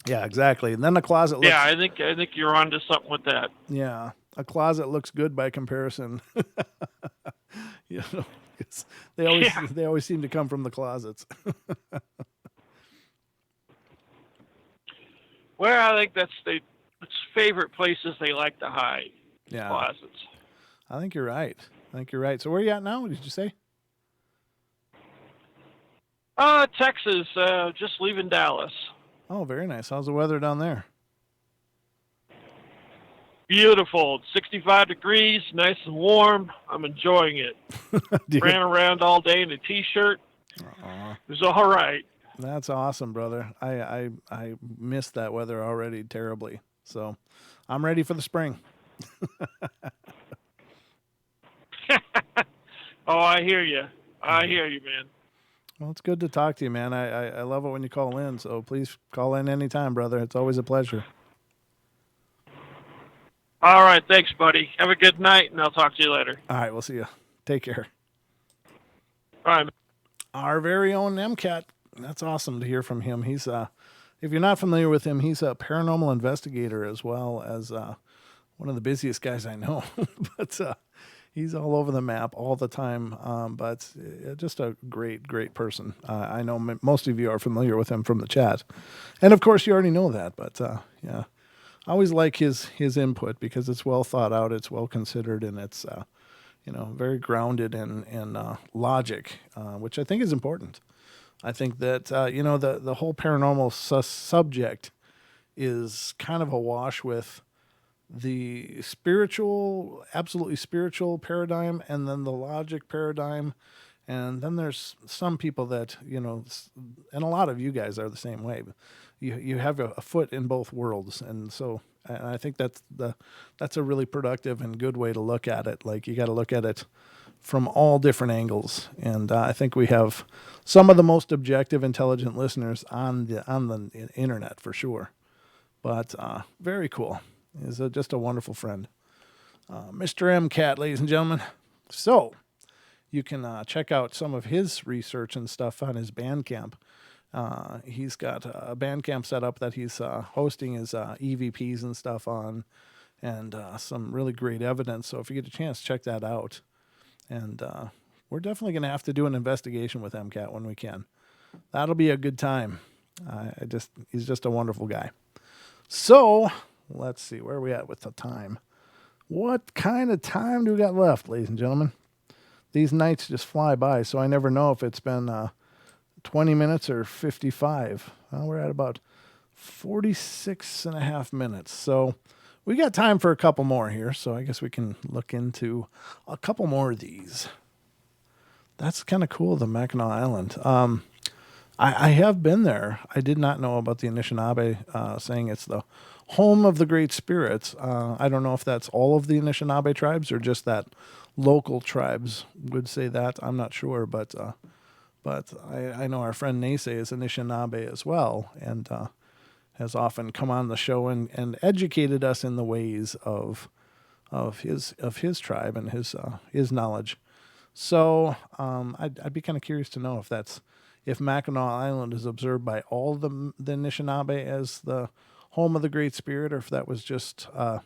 Yeah, exactly. And then the closet looks... Yeah, I think you're onto something with that. Yeah, a closet looks good by comparison. You know, they always seem to come from the closets. Well, I think it's favorite places they like to hide. Yeah. Closets. I think you're right. So where are you at now? What did you say? Texas, just leaving Dallas. Oh, very nice. How's the weather down there? Beautiful. It's 65 degrees, nice and warm. I'm enjoying it. Ran around all day in a t-shirt. It was all right. That's awesome, brother. I missed that weather already terribly. So I'm ready for the spring. Oh, I hear you. Man. Well, it's good to talk to you, man. I love it when you call in, so please call in anytime, brother. It's always a pleasure. All right, thanks, buddy. Have a good night, and I'll talk to you later. All right, we'll see you. Take care. All right. Our very own MCAT. That's awesome to hear from him. He's if you're not familiar with him, he's a paranormal investigator as well as one of the busiest guys I know. But he's all over the map all the time. But just a great person. I know most of you are familiar with him from the chat, and of course you already know that. But yeah, I always like his input because it's well thought out, it's well considered, and it's very grounded in logic, which I think is important. I think that the whole paranormal subject is kind of awash with the spiritual, absolutely spiritual paradigm, and then the logic paradigm, and then there's some people that and a lot of you guys are the same way. You have a foot in both worlds, and so And I think that's a really productive and good way to look at it. Like, you got to look at it from all different angles. And I think we have some of the most objective, intelligent listeners on the internet for sure. But very cool. He's just a wonderful friend. Mr. M. Cat, ladies and gentlemen. So you can check out some of his research and stuff on his Bandcamp. He's got a Bandcamp set up that he's hosting his EVPs and stuff on, and some really great evidence. So if you get a chance, check that out. And we're definitely going to have to do an investigation with MCAT when we can. That'll be a good time. He's just a wonderful guy. So let's see, where are we at with the time? What kind of time do we got left, ladies and gentlemen? These nights just fly by, so I never know if it's been 20 minutes or 55. Well, we're at about 46 and a half minutes. So we got time for a couple more here, so I guess we can look into a couple more of these. That's kind of cool, the Mackinac Island. I have been there. I did not know about the Anishinaabe saying it's the home of the great spirits. I don't know if that's all of the Anishinaabe tribes or just that local tribes would say that. I'm not sure, but I know our friend Nase is Anishinaabe as well, and has often come on the show and educated us in the ways of his tribe and his knowledge. So I'd be kind of curious to know if Mackinac Island is observed by all the Anishinaabe as the home of the Great Spirit, or if that was just a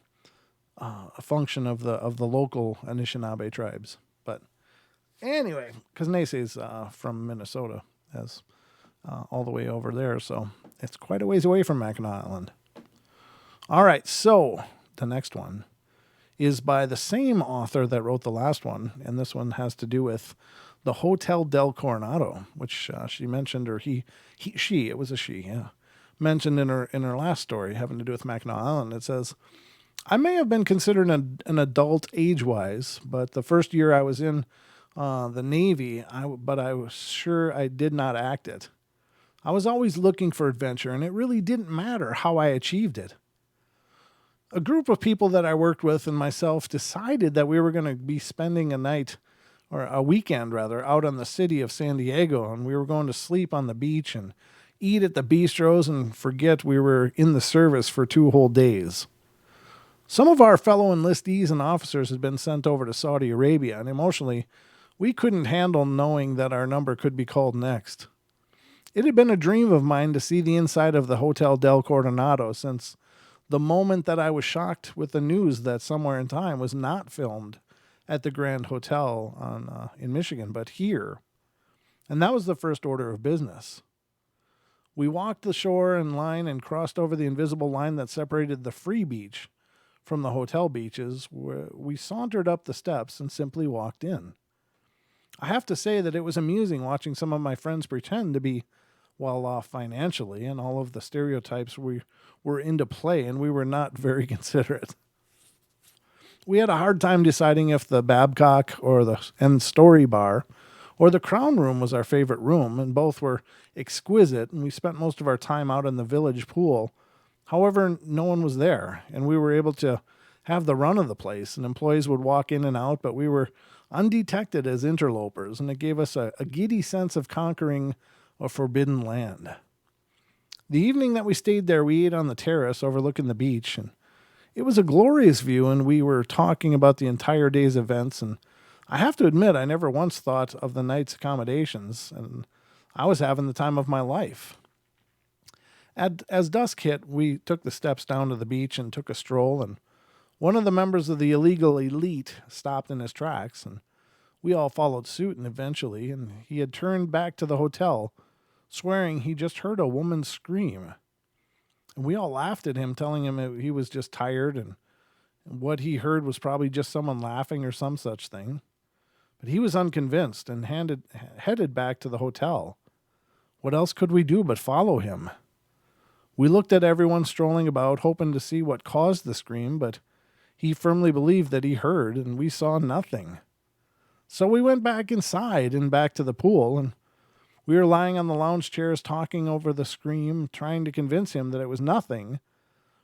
function of the local Anishinaabe tribes. But anyway, because Nase's from Minnesota, as all the way over there, so it's quite a ways away from Mackinac Island. All right, so the next one is by the same author that wrote the last one, and this one has to do with the Hotel del Coronado, which she mentioned, or it was a she, yeah, mentioned in her last story having to do with Mackinac Island. It says, I may have been considered an adult age-wise, but the first year I was in the Navy, but I was sure I did not act it. I was always looking for adventure, and it really didn't matter how I achieved it. A group of people that I worked with and myself decided that we were going to be spending a weekend out on the city of San Diego, and we were going to sleep on the beach and eat at the bistros and forget we were in the service for 2 whole days. Some of our fellow enlistees and officers had been sent over to Saudi Arabia, and emotionally, we couldn't handle knowing that our number could be called next. It had been a dream of mine to see the inside of the Hotel del Coronado since the moment that I was shocked with the news that Somewhere in Time was not filmed at the Grand Hotel in Michigan, but here. And that was the first order of business. We walked the shore and line and crossed over the invisible line that separated the free beach from the hotel beaches, where we sauntered up the steps and simply walked in. I have to say that it was amusing watching some of my friends pretend to be well off financially, and all of the stereotypes we were into play, and we were not very considerate. We had a hard time deciding if the Babcock or the Story Bar or the Crown Room was our favorite room, and both were exquisite, and we spent most of our time out in the village pool. However, no one was there, and we were able to have the run of the place, and employees would walk in and out, but we were undetected as interlopers, and it gave us a giddy sense of conquering a forbidden land. The evening that we stayed there, we ate on the terrace overlooking the beach, and it was a glorious view, and we were talking about the entire day's events, and I have to admit, I never once thought of the night's accommodations, and I was having the time of my life. As dusk hit, we took the steps down to the beach and took a stroll, and one of the members of the illegal elite stopped in his tracks, and we all followed suit, and eventually, and he had turned back to the hotel, swearing he just heard a woman scream. And we all laughed at him, telling him he was just tired, and what he heard was probably just someone laughing or some such thing. But he was unconvinced and headed back to the hotel. What else could we do but follow him? We looked at everyone strolling about, hoping to see what caused the scream, but he firmly believed that he heard, and we saw nothing. So we went back inside and back to the pool, and we were lying on the lounge chairs talking over the scream, trying to convince him that it was nothing,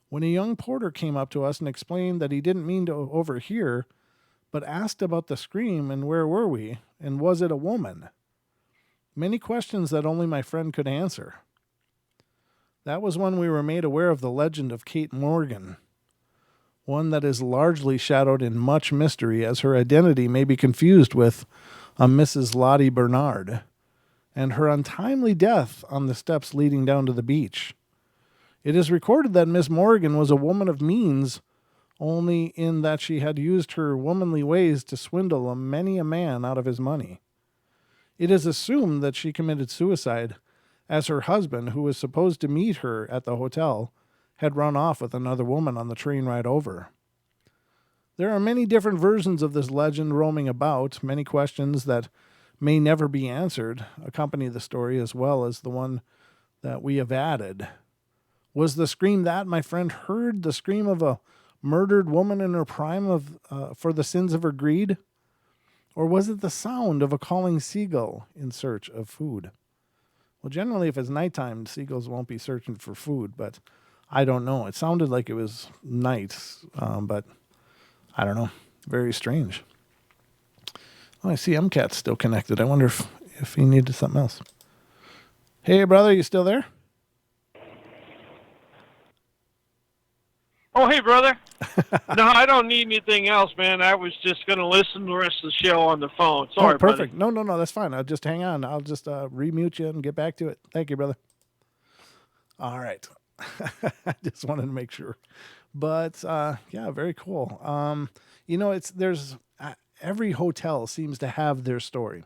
when a young porter came up to us and explained that he didn't mean to overhear, but asked about the scream and where were we, and was it a woman? Many questions that only my friend could answer. That was when we were made aware of the legend of Kate Morgan, one that is largely shadowed in much mystery, as her identity may be confused with a Mrs. Lottie Bernard, and her untimely death on the steps leading down to the beach. It is recorded that Miss Morgan was a woman of means, only in that she had used her womanly ways to swindle many a man out of his money. It is assumed that she committed suicide, as her husband, who was supposed to meet her at the hotel, had run off with another woman on the train ride over. There are many different versions of this legend roaming about. Many questions that may never be answered accompany the story, as well as the one that we have added. Was the scream that my friend heard the scream of a murdered woman in her prime for the sins of her greed? Or was it the sound of a calling seagull in search of food? Well, generally, if it's nighttime, seagulls won't be searching for food, but I don't know. It sounded like it was night, but I don't know. Very strange. Oh, I see MCAT's still connected. I wonder if he needed something else. Hey, brother, you still there? Oh, hey, brother. No, I don't need anything else, man. I was just going to listen to the rest of the show on the phone. Sorry, oh, perfect. buddy. No, that's fine. I'll just hang on. I'll just remute you and get back to it. Thank you, brother. All right. I just wanted to make sure. But, yeah, very cool. Every hotel seems to have their story.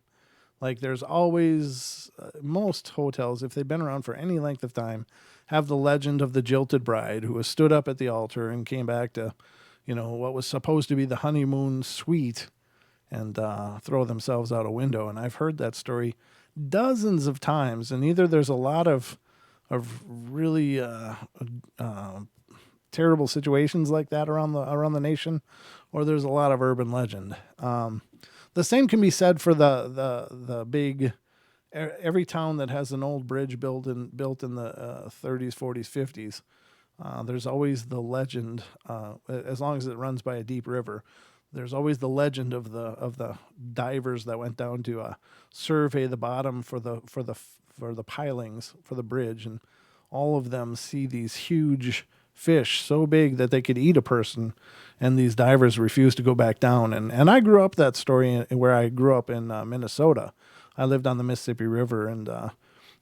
Like there's always, most hotels, if they've been around for any length of time, have the legend of the jilted bride who was stood up at the altar and came back to, what was supposed to be the honeymoon suite and throw themselves out a window. And I've heard that story dozens of times. And either there's a lot of really terrible situations like that around the nation, or there's a lot of urban legend. The same can be said for the big. Every town that has an old bridge built in the 30s, 40s, 50s, there's always the legend. As long as it runs by a deep river, there's always the legend of the divers that went down to survey the bottom for the pilings for the bridge, and all of them see these huge fish so big that they could eat a person, and these divers refuse to go back down. And I grew up that story where I grew up in Minnesota. I lived on the Mississippi River, and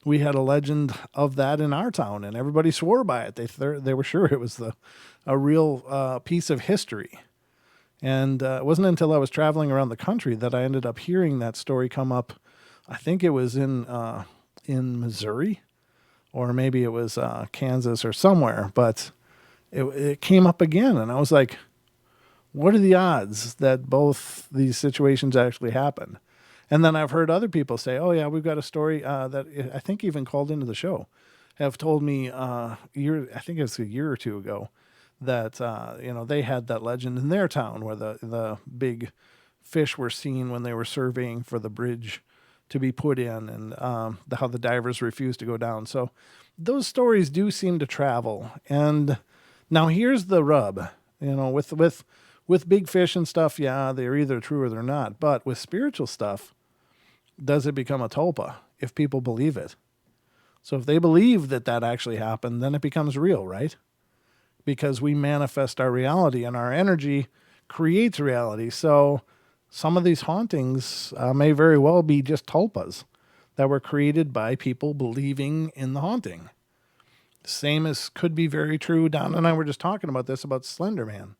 we had a legend of that in our town, and everybody swore by it. They were sure it was a real piece of history. And it wasn't until I was traveling around the country that I ended up hearing that story come up. I think it was in Missouri, or maybe it was Kansas or somewhere, but it came up again, and I was like, what are the odds that both these situations actually happened? And then I've heard other people say, oh, yeah, we've got a story that I think even called into the show, have told me I think it was a year or two ago, that, they had that legend in their town where the big fish were seen when they were surveying for the bridge to be put in, and how the divers refused to go down. So those stories do seem to travel. And now here's the rub, with big fish and stuff, yeah, they're either true or they're not. But with spiritual stuff, does it become a tulpa if people believe it? So if they believe that actually happened, then it becomes real, right? Because we manifest our reality, and our energy creates reality. So some of these hauntings may very well be just tulpas that were created by people believing in the haunting. Same as could be very true. Don and I were just talking about this, about Slender Man.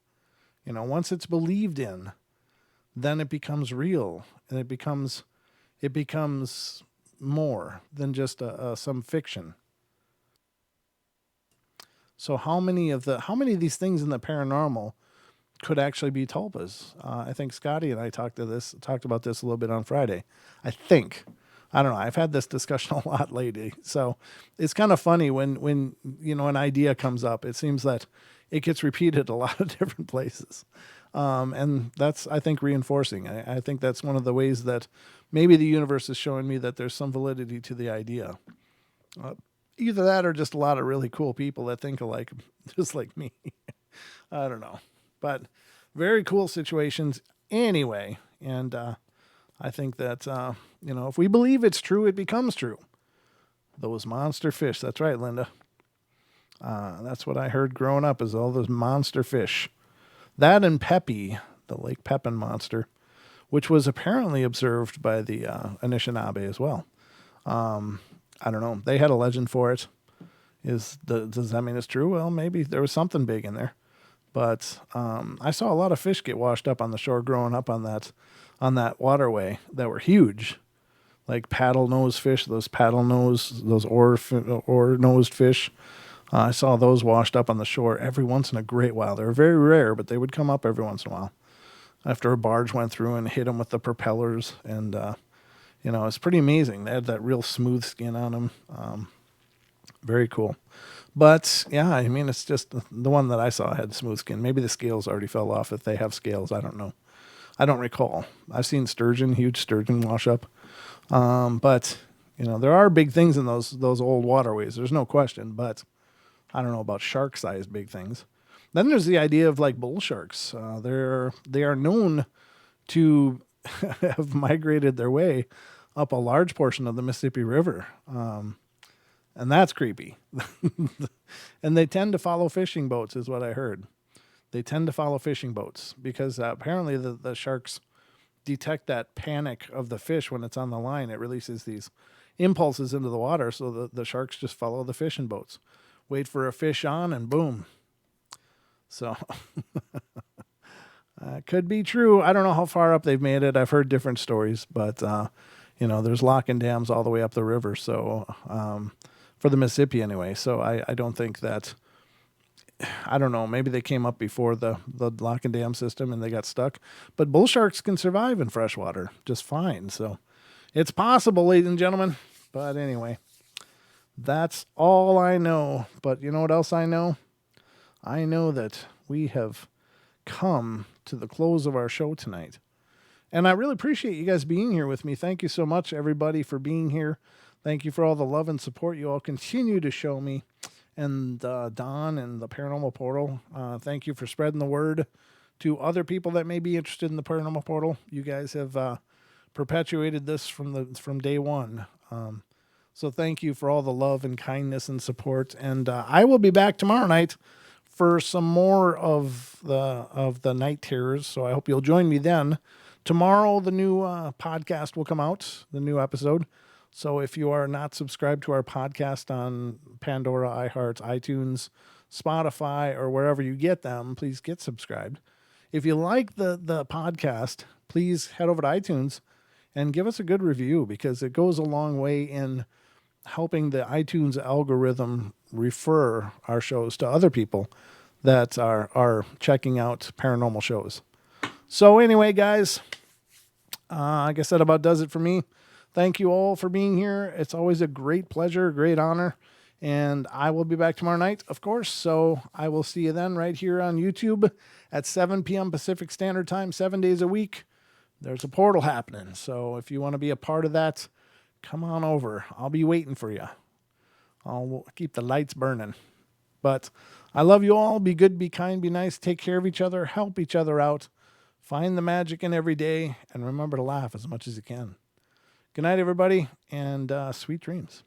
Once it's believed in, then it becomes real, and it becomes more than just some fiction. So how many of these things in the paranormal could actually be tulpas? I think Scotty and I talked about this a little bit on Friday. I don't know. I've had this discussion a lot lately. So it's kind of funny when an idea comes up. It seems that it gets repeated a lot of different places. And that's, I think, reinforcing. I think that's one of the ways that maybe the universe is showing me that there's some validity to the idea. Either that or just a lot of really cool people that think alike, just like me. I don't know. But very cool situations anyway. And I think that, if we believe it's true, it becomes true. Those monster fish. That's right, Linda. That's what I heard growing up is all those monster fish. That and Pepe, the Lake Pepin monster, which was apparently observed by the Anishinaabe as well. I don't know. They had a legend for it. Does that mean it's true? Well, maybe there was something big in there. But I saw a lot of fish get washed up on the shore growing up on that waterway that were huge. Like paddle nose fish, those oar nosed fish. I saw those washed up on the shore every once in a great while. They were very rare, but they would come up every once in a while after a barge went through and hit them with the propellers. And, it's pretty amazing. They had that real smooth skin on them. Very cool. But, yeah, I mean, it's just the one that I saw had smooth skin. Maybe the scales already fell off if they have scales. I don't know. I don't recall. I've seen huge sturgeon wash up. But, there are big things in those old waterways. There's no question. But I don't know about shark-sized big things. Then there's the idea of like bull sharks. They are known to have migrated their way up a large portion of the Mississippi River. And that's creepy. And they tend to follow fishing boats is what I heard. They tend to follow fishing boats because apparently the sharks detect that panic of the fish when it's on the line. It releases these impulses into the water. So the sharks just follow the fishing boats, wait for a fish on and boom. So could be true. I don't know how far up they've made it. I've heard different stories, but there's locking dams all the way up the river. So for the Mississippi anyway. So I don't think that, I don't know, maybe they came up before the lock and dam system and they got stuck, but bull sharks can survive in freshwater just fine. So it's possible, ladies and gentlemen. But anyway, that's all I know. But you know what else I know? I know that we have come to the close of our show tonight. And I really appreciate you guys being here with me. Thank you so much, everybody, for being here. Thank you for all the love and support you all continue to show me. And Don and the Paranormal Portal, thank you for spreading the word to other people that may be interested in the Paranormal Portal. You guys have perpetuated this from day one. So thank you for all the love and kindness and support. And I will be back tomorrow night for some more of the night terrors. So I hope you'll join me then. Tomorrow, the new podcast will come out, the new episode. So if you are not subscribed to our podcast on Pandora, iHeart, iTunes, Spotify, or wherever you get them, please get subscribed. If you like the podcast, please head over to iTunes and give us a good review because it goes a long way in helping the iTunes algorithm refer our shows to other people that are checking out paranormal shows. So anyway, guys, I guess that about does it for me. Thank you all for being here. It's always a great pleasure, a great honor. And I will be back tomorrow night, of course. So I will see you then right here on YouTube at 7 p.m. Pacific Standard Time, 7 days a week. There's a portal happening. So if you want to be a part of that, come on over. I'll be waiting for you. I'll keep the lights burning. But I love you all. Be good, be kind, be nice. Take care of each other. Help each other out. Find the magic in every day. And remember to laugh as much as you can. Good night, everybody, and sweet dreams.